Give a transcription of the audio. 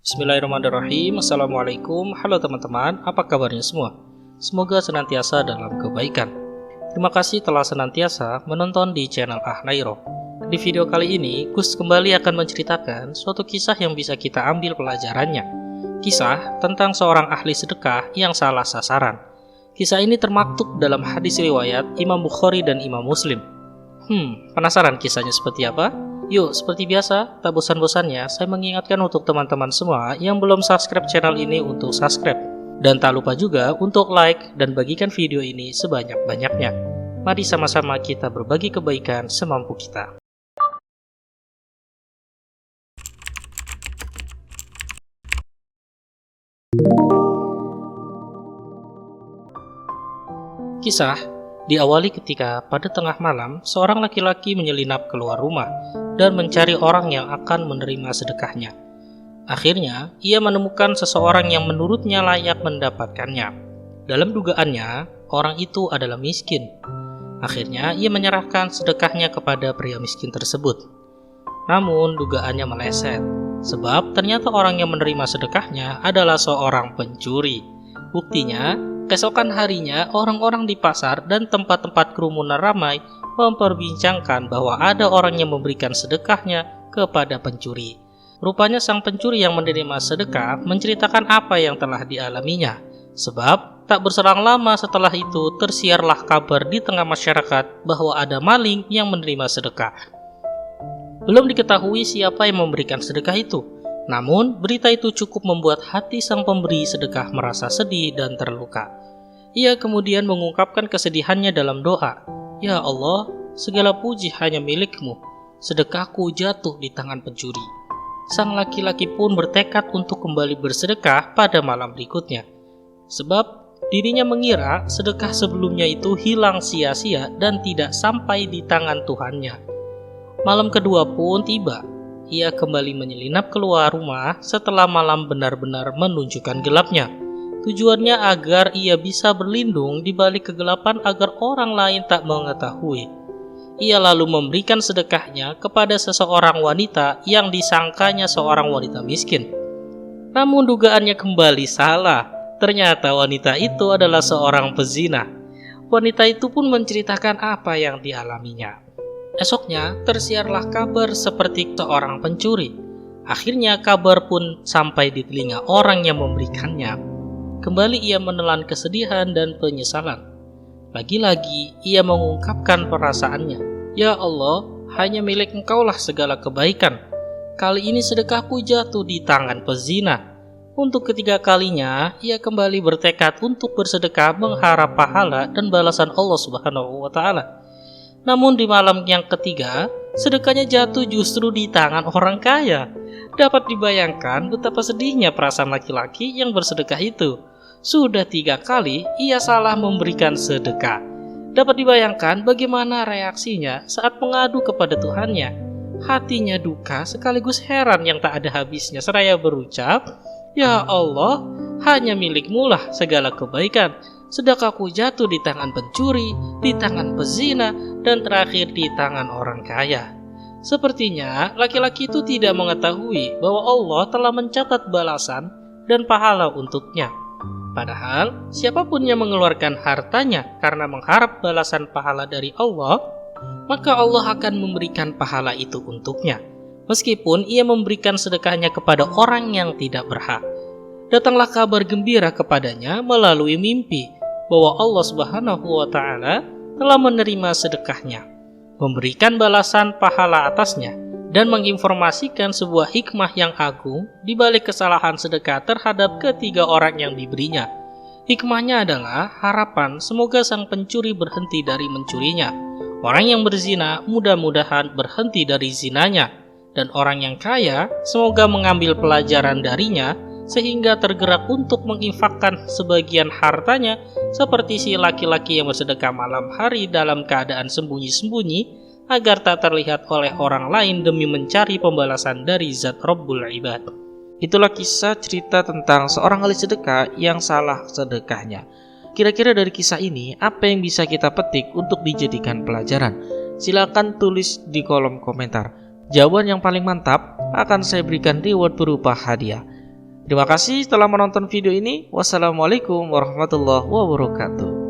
Bismillahirrahmanirrahim. Assalamualaikum. Halo teman-teman, apa kabarnya semua? Semoga senantiasa dalam kebaikan. Terima kasih telah senantiasa menonton di channel Ahnairo. Di video kali ini, Gus kembali akan menceritakan suatu kisah yang bisa kita ambil pelajarannya. Kisah tentang seorang ahli sedekah yang salah sasaran. Kisah ini termaktub dalam hadis riwayat Imam Bukhari dan Imam Muslim. Penasaran kisahnya seperti apa? Yuk, seperti biasa, tak bosan-bosannya saya mengingatkan untuk teman-teman semua yang belum subscribe channel ini untuk subscribe. Dan tak lupa juga untuk like dan bagikan video ini sebanyak-banyaknya. Mari sama-sama kita berbagi kebaikan semampu kita. Kisah diawali ketika pada tengah malam seorang laki-laki menyelinap keluar rumah dan mencari orang yang akan menerima sedekahnya. Akhirnya, ia menemukan seseorang yang menurutnya layak mendapatkannya. Dalam dugaannya, orang itu adalah miskin. Akhirnya, ia menyerahkan sedekahnya kepada pria miskin tersebut. Namun, dugaannya meleset, sebab ternyata orang yang menerima sedekahnya adalah seorang pencuri. Buktinya, keesokan harinya, orang-orang di pasar dan tempat-tempat kerumunan ramai memperbincangkan bahwa ada orang yang memberikan sedekahnya kepada pencuri. Rupanya sang pencuri yang menerima sedekah menceritakan apa yang telah dialaminya. Sebab tak berselang lama setelah itu tersiarlah kabar di tengah masyarakat bahwa ada maling yang menerima sedekah. Belum diketahui siapa yang memberikan sedekah itu. Namun, berita itu cukup membuat hati sang pemberi sedekah merasa sedih dan terluka. Ia kemudian mengungkapkan kesedihannya dalam doa, "Ya Allah, segala puji hanya milik-Mu. Sedekahku jatuh di tangan pencuri." Sang laki-laki pun bertekad untuk kembali bersedekah pada malam berikutnya. Sebab dirinya mengira sedekah sebelumnya itu hilang sia-sia dan tidak sampai di tangan Tuhannya. Malam kedua pun tiba. Ia kembali menyelinap keluar rumah setelah malam benar-benar menunjukkan gelapnya. Tujuannya agar ia bisa berlindung di balik kegelapan agar orang lain tak mengetahui. Ia lalu memberikan sedekahnya kepada seseorang wanita yang disangkanya seorang wanita miskin. Namun dugaannya kembali salah. Ternyata wanita itu adalah seorang pezina. Wanita itu pun menceritakan apa yang dialaminya. Esoknya tersiarlah kabar seperti seorang pencuri. Akhirnya kabar pun sampai di telinga orang yang memberikannya. Kembali ia menelan kesedihan dan penyesalan. Lagi-lagi ia mengungkapkan perasaannya. "Ya Allah, hanya milik Engkaulah segala kebaikan. Kali ini sedekahku jatuh di tangan pezina." Untuk ketiga kalinya, ia kembali bertekad untuk bersedekah mengharap pahala dan balasan Allah Subhanahu wa Ta'ala. Namun di malam yang ketiga, sedekahnya jatuh justru di tangan orang kaya. Dapat dibayangkan betapa sedihnya perasaan laki-laki yang bersedekah itu. Sudah 3 kali ia salah memberikan sedekah. Dapat dibayangkan bagaimana reaksinya saat mengadu kepada Tuhannya. Hatinya duka sekaligus heran yang tak ada habisnya seraya berucap, "Ya Allah, hanya milik-Mu lah segala kebaikan. Sedekahku jatuh di tangan pencuri, di tangan pezina, dan terakhir di tangan orang kaya." Sepertinya laki-laki itu tidak mengetahui bahwa Allah telah mencatat balasan dan pahala untuknya. Padahal siapapun yang mengeluarkan hartanya karena mengharap balasan pahala dari Allah, maka Allah akan memberikan pahala itu untuknya, meskipun ia memberikan sedekahnya kepada orang yang tidak berhak. Datanglah kabar gembira kepadanya melalui mimpi bahwa Allah Subhanahu wa Ta'ala telah menerima sedekahnya, memberikan balasan pahala atasnya, dan menginformasikan sebuah hikmah yang agung di balik kesalahan sedekah terhadap ketiga orang yang diberinya. Hikmahnya adalah harapan semoga sang pencuri berhenti dari mencurinya, orang yang berzina mudah-mudahan berhenti dari zinanya, dan orang yang kaya semoga mengambil pelajaran darinya sehingga tergerak untuk menginfakkan sebagian hartanya seperti si laki-laki yang bersedekah malam hari dalam keadaan sembunyi-sembunyi agar tak terlihat oleh orang lain demi mencari pembalasan dari Zat Rabbul Ibad. Itulah kisah cerita tentang seorang ahli sedekah yang salah sedekahnya. Kira-kira dari kisah ini apa yang bisa kita petik untuk dijadikan pelajaran? Silakan tulis di kolom komentar. Jawaban yang paling mantap akan saya berikan reward berupa hadiah. Terima kasih telah menonton video ini. Wassalamualaikum warahmatullahi wabarakatuh.